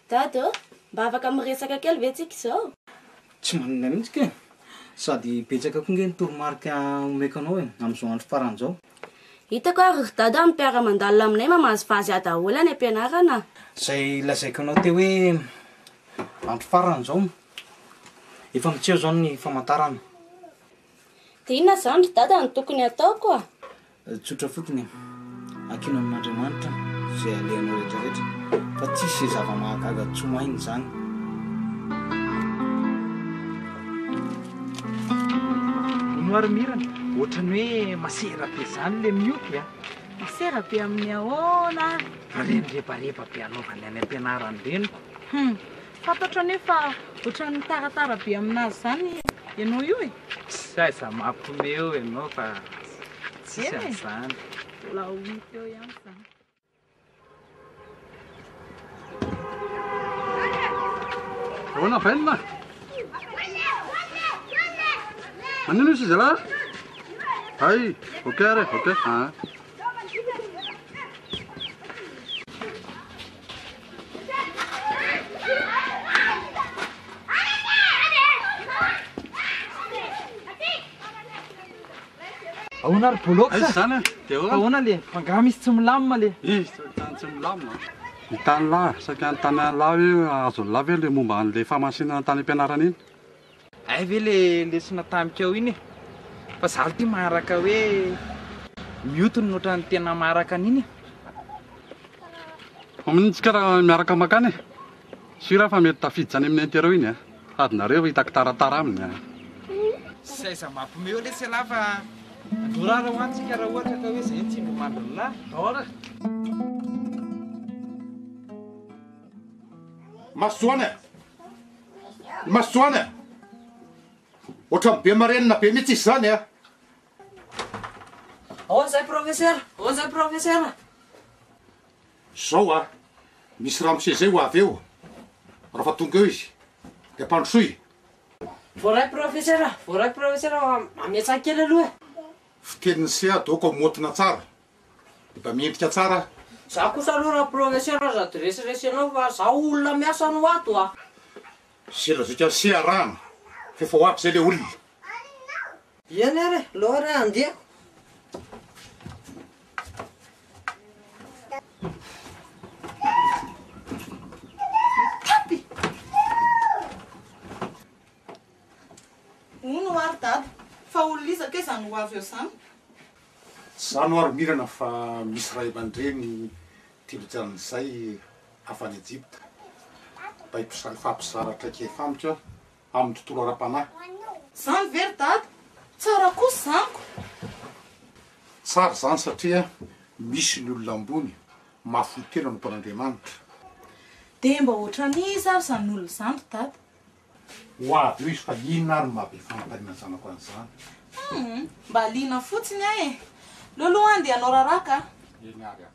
Dady mba afaka miresaka kely ve tsika izao? Tsy manina mihitsy ke sady betsaka koa nge toromarika omeko anao e amin'izao andro faran'izao. Hitako ary dady amin'ny mpiara-mandalina aminay mamazivazy daholo any am-pianarana. Zay lazaiko anao teo hoe andro faran'izao efa mitseho zao ny famantarana. Dia inona zany dady no tokony ataoko a? Tsotra fotsiny akino amin'Andriamanitra zay alehanao rehetrarehetra fa tsisy zava-mahagaga tsy moainy zany. Noary mirana ohatrany hoe masera be zany le mioty a. Masera be amin'ny ahoana? Reny rebareba be anaovany any am-pianarany reny. Fantatra nefa ohatran'ny taratara be aminazy zany ianao io e. Tsy aiza mampomeo ianao fa tsisy an'izany. Mbola ho hita eo ihany zany. Ahoana bainina? Manino izy zalahy? Ay, okey re, okey. Ahoana ry boloko Aiza sa? zany? Dia Ahoana le? Fangah misy tsy milamina le. tany tsy milamina. Ny tany lahy, saika ny tany lahy hoe azo lahy ve le momba an'le famasinana tany am-pianarana iny? Ay ve le lesona tamikao iny e? Fa zaho ty maharaka hoe miotony nohatra ny tena maharaka an'iny. Amin'intsika raha miaraka makany e. Sira fa mety tafidy zany amin'ny intereo iny a. Adinareo hitako taratara aminy a. Tsy aiza mampomeo le sy lahy fa dorara ho antsika raha ohatra ka hoe zay tsy mbo mandrona ora. Masoana! Masoana! Ohatrany be marenina be mihitsy izy zany a. Ahoana zay professeur? Ahoana zay professeur? Zao a, misy ramose zay ho avy eo. Raha fa tonga eo izy, dia mpandrosoy. Voaray professeur, amiatsaka kely aloha. Fiteliny se adaoko motina tsara. Dia mba miendrika tsara. Za kosa aloha raha professeur sady resiresy anao fa za olona miasa no ato a. Sela zika se arahana, fefa ho avy zay le olona. Iany ary, lohary andiako. Uno ary dady, fa olona izaka izany ho avy eo zany. Zano ary mirana fa misy ray aman-dreny tilojan'izay avy any Egypte. Mba hifampizaratra kely famitra amin'ny tontolo ara-panahy. Zany very dady, tsara kosa zaniko. Tsara zany satria misy ny olona ambony mahafoy tena nompon'Andriamanitra. Dia mba ohatran'izy ary zany olona zany dady. Ho avy eo izy fa inona ary mahabe fanontaniana zanako an'izany. Mba liana fotsiny ahy e. Loloha andeha hanao raraka. Eny ary a.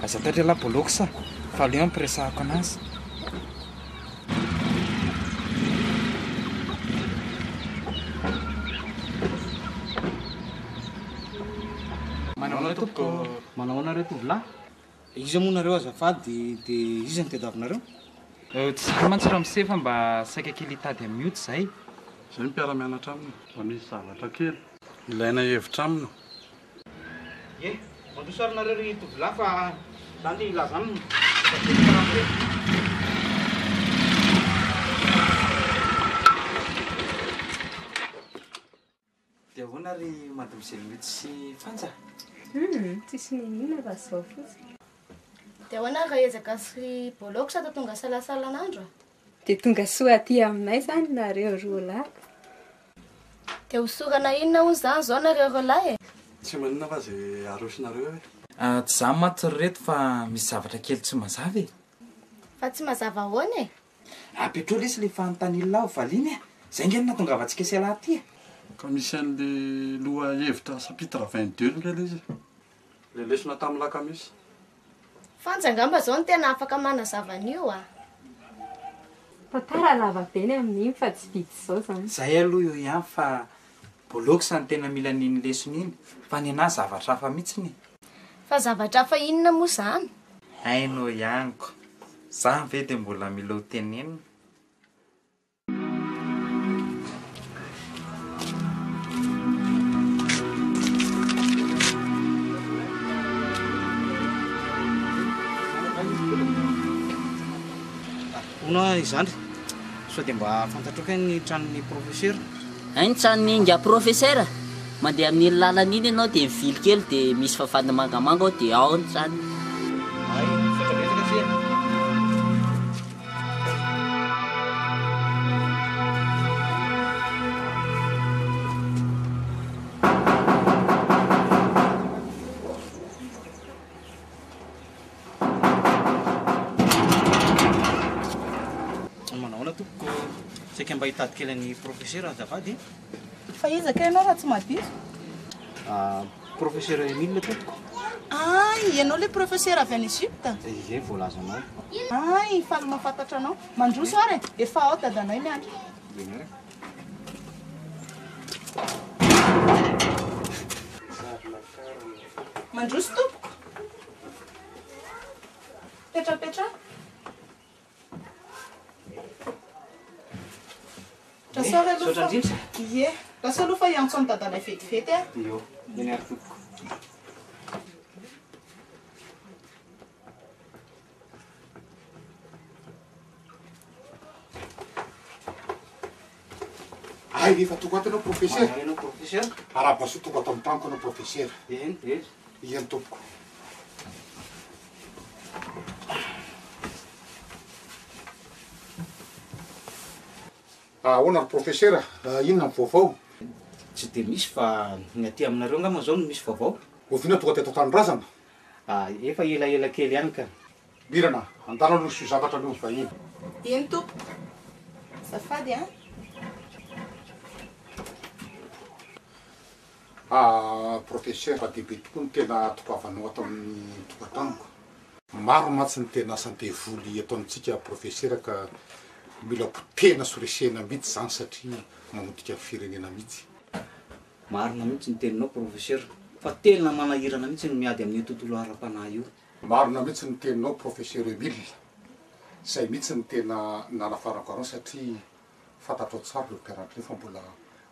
Aza tatra la boloko sa fa aleo ampiresahako anazy. Manao anareo tovolahy? Iza moa nareo azafady dia iza ny tediavinareo? Tsy zany mantsy raha misefa mba saika kely hitady amioty zay. Zay mpiara-mianatra aminy, fa misy zavatra kely ilaina hevitra aminy. Mandroso ary nareo ry tovolahy fa zany ilazany. Dia ahoana ry mademoiselle mety sy fanja? Tsisy ninina fa zao fotsiny. Dia ahoana raha ezaka sy boloko sa tonga salasalan'andro a? Dia tonga soa aty aminay zany nareo roa lahy. Dia hosorana inona hoy zany zao nareo roa lahy e? Tsy manina fa zay arosinareo e. Tsy zany mantsy reto fa misy zavatra kely tsy mazava e. Fa tsy mazava ahoana e? Petrôly isy le fanontaniana ao valiny e. Zay nge nahatongavantsika sy alahy ty e. Ka misy an'le loha hevitra chapitre 22 nge le izy. le lesona tamin'ny lakamisy fanjangamba zao ny tena afaka manazavana io a tantara lava be ny amin'iny fa tsy vidy zao zany zay aloha io ihany fa boloky sa ny tena mila niny lesona iny fa ny anahy zavatra hafa mihitsiny fa zavatra hafa inona moa zany hainao ihanyko za ve dia mbola mila ho tenenina ona izany sao dia mba fantatroka ny tranon'ny professeur Hainy tranony inga professeur mandeha amin'ny lalana iny ianao dia mivily kely dia misy fafana mangamanga ao dia ao ny tranony ay fatrabetsaka se manaona tompoko saika mba hitady kely ny professeur azavady fa izaka ianao raha tsy madio professeur Emile tompoko ay ianao le professeur avy any Egypte izay voalazanao ay faly mahafantatra anao mandroso ary efa ao dadanay ny any mandroso tompoko petrapetra Sotrandrindra ie lasa aloha fa iantso ny dadanay vetivety a io eny ary tompoko ay efa toko ato anao professeur anao professeur arabaso toko ato amin'ny tanko anao professeur eny iany tompoko ahoana ry professeur inona ny vaovao tsy dia misy fa ny aty aminareo ngama zao no misy vaovao ovina tonga teto tanorazana efa elaela kely ihany ka mirana andana aloha sy io zavatra aloha vahiny eny tompoko zafady a professeur dehibe tokoa ny tena tokoavanao ato amin'ny tokataniko maro matsy ny tena asandevoly ato amintsika professeur ka mila potena soresena mihitsy zany satria mamontika ny firenena mihitsy marina mihitsy ny teninao professeur fa tena manahirana mihitsy ny miady amin'ny tontolo ara-panahy io marina mihitsy ny teninao professeur Emile zay mihitsy ny tena nanafarako anao satria fantatro tsara le terandre fa mbola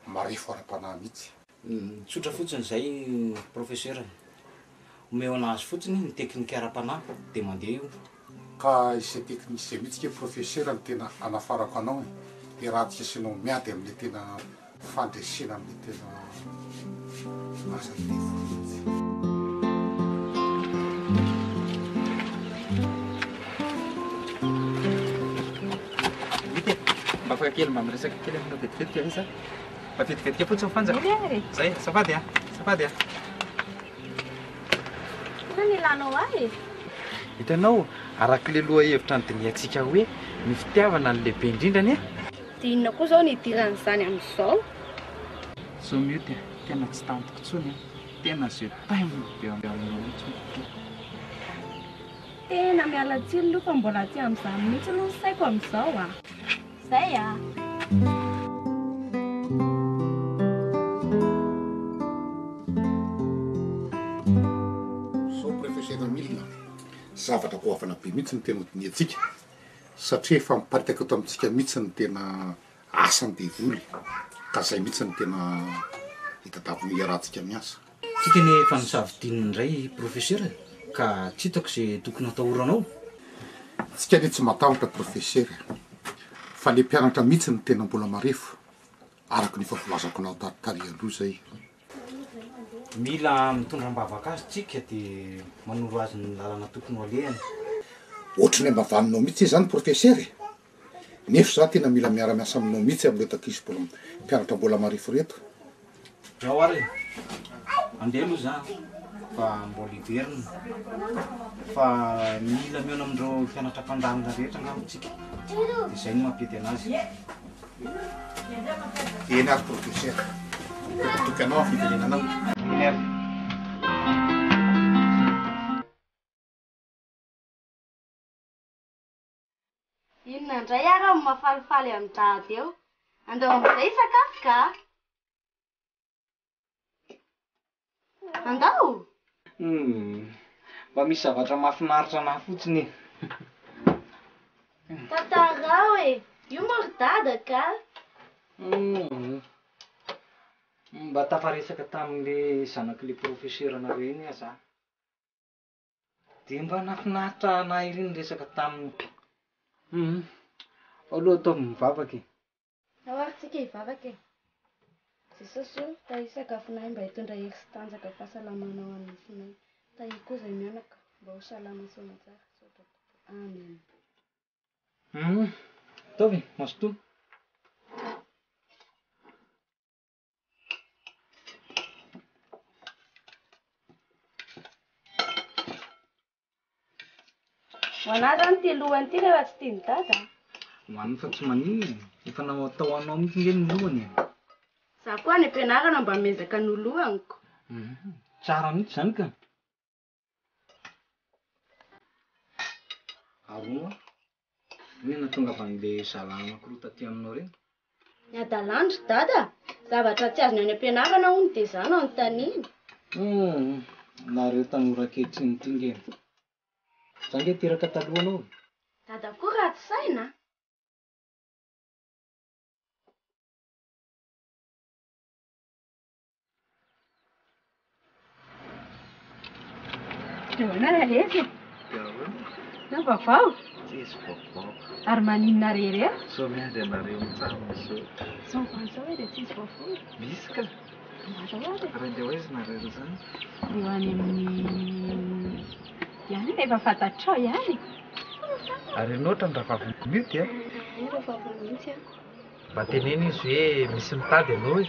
marefo ara-panahy mihitsy tsotra fotsiny zay professeur omeo anazy fotsiny ny teknika ara-panahy dia mandeha io ka izay teknisy zay mihitsy ke professeur ny tena anafarako anao dia raha tsy asinao miady amin'le tena fandresena amin'le tena asandevo mihitsy mba afaka kely mba miresaka kely aminao vetivetika isa mba vetivetika fotsiny fanjaka zay safady a safady a ilanao ahy hitanao arak'le loha hevitra ny diniantsika hoe ny fitiavana ny lehibe indrindrany e dia inona koa zao ny idiran'izany amin'izao zao mio dia tena tsy tantoko tsony tena zay taimony be aminao mihitsy tena miala tsiny aloha fa mbola aty amin'izany mihitsy aloha ny saiko amin'izao a zay a zavatra koavana be mihitsy ny tena dini atsika satria efa miparitaka ato amintsika mihitsy ny tena asany devoly ka zay mihitsy ny tena hitadavina iarahantsika miasa tsy teny efa nisavidininy indray professeur ka tsy hitako zay tokony atahoranao tsika le tsy matahotra professeur fa le mpianatra mihitsy ny tena mbola marefo araka ny favolazako anao taritary aloha zay mila mitondram-bavaka azy tsika dia manoro azy ny lalana tokony ho alehany ohatrany ambavaninao mihitsy zany professeur nefa za tena mila miara-miasa aminao mihitsy amin'le takisy mbola mpianatra mbola marefo reto zao ary andeha aloha za fa mbola iverina fa mila miona amindreo mpianatra mpandanina rehetra ngamitsika dia zay no mampety anazy eny ary professeur toky anao afiverenanao eny ary mahafalifaly amin'ny dady eo. Andao amin'izay sakafo ka? Andao? Mba misy zavatra mahafinaritra anahy fotsiny. Tantarao e, io moa dada ka? Mba tafaresaka tamin'le zanak'le profeseranareo iny iha za. Dia mba nafinaritra anahy ireny resaka taminy. Aloha ataovy mivavaka e. Awaritsika hivavaka e. Jesosy io, tahi sakafonay mba hitondra hery sy tanjaka fahasalamana ho an'ny nofinay. Tahi koa izay mianaka mba ho salama sy matsara. Amen. Ataovy, mazotoa. Ho anahy zany ty lohany ty rehefa tsy tiany dada. Hoaniny fa tsy maninona. Efa atao anao mihitsy nge ny lohany. Za koa any am-pianarana mba mezaka ny lohaniko. Tsara mihitsy zany ka. Aroa, nena tonga avy an'le zalahy anankiroa taty aminao reny? Ny adalandro dada, zavatra tsy azony any am-pianarana hono dia zany no anontaniana. Nareo tanora kehitriny ty nge. Za nge teraka talohanao. Dada koa raha tsy saina. Nahoana rehefa? Na vaovao? Tsisy vaovao. Ary maninona rehetra? Sao miady anareo mitsamo sao. Sao vaovao hoe dia tsisy vaovao. Misy ka. Raha dia hoaiza nareo zany? Eo any amin'ny... ihany efa fantatrao ihany. Ary ianao ohatrany ravavy mity a? Ravavy mihitsy a. Mba tenena izy hoe misy mitady ianao e.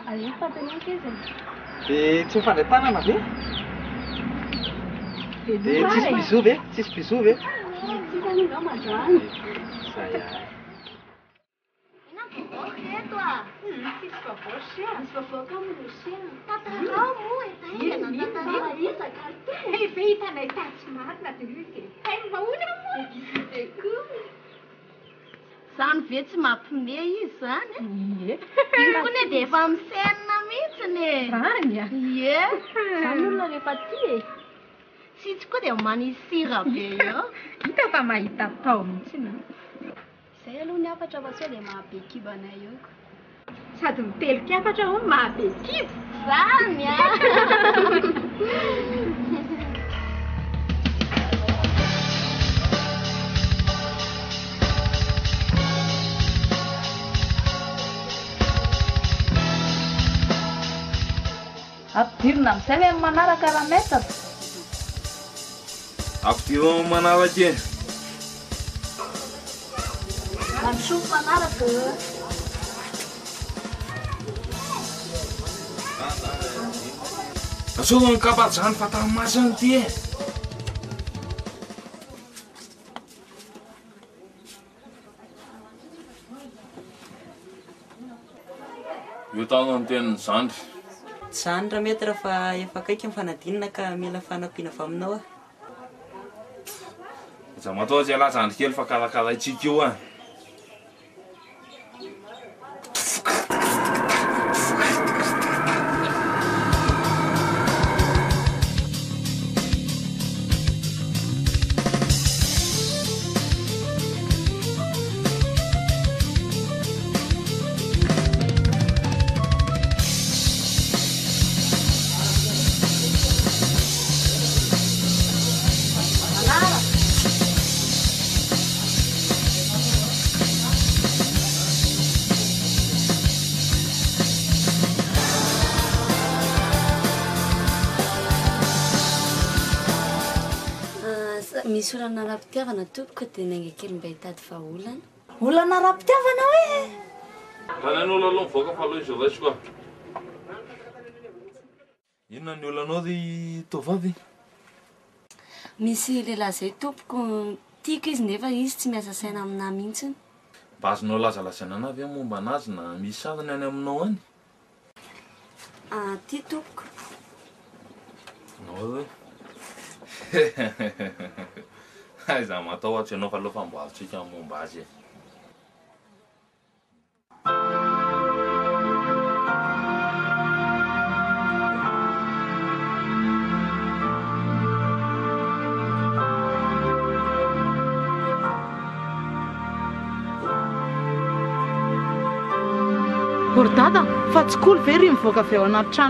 Aleo fantanao kezany. Dia tsy mifandray tanana ve? Dia tsisy bisou ve? Tsisy bisou ve? Tsisy an'izao mandroany. Zay ay. Ina vaovao reto a. Tsisy vaovao sia. Misy vaovao ka amin'ny sia. Tantarao moa e. Taingana tantarao isaka. Efa hitanay tatsy marina dia hoe ke. Hainy mahona moa. Zany ve tsy mampiomehy izy zany? Ie. Io koa dia efa misenina mihitsiny e. Rany a. Ie. Zany olona rehefa ty e. Sitsy koa dia manisy sira be eo. Hita fa mahita tao mihitsiny. Izay aloha ny afatra fa sao dia mahabe kibanay eo. Sady mitelika afatra ho mahabe kibo. Zany a. Ampidirina amin'izay hoe amin'ny manaraka raha metatra. Ampidirina amin'ny manaraka e. Mampisoa manaraka. Asao ny kabatsany fataramasany ty e. Io tagna ny tenin'ny zandry. Zany raha mety raha fa efa akaiky ny fanadinana ka mila fanampiana avy aminao a. Za matoa tsy ala zandry kely fa karakaraitsika io a. Misy olana ara-pitiavana tompoko dia nainga kely mba hitady vahaolana. Olana ara-pitiavana hoe? Raha ny olana aloha mivoaka fa aloha izy raisy koa. Inona ny olanao ry tovavy? Misy lehilahy izay tompoko tiako izy nefa izy tsy miasa saina aminahy mihitsiny. Mba azonao lazalazaina anahy ve momba anazy na misy sariny any aminao any? Ty tompoko. Nao hoe Za matahotra ianao fa aloha famboaritsika momba azy e. Ry dada, fa tsy koly ve ry mivoaka avy ao anaty trano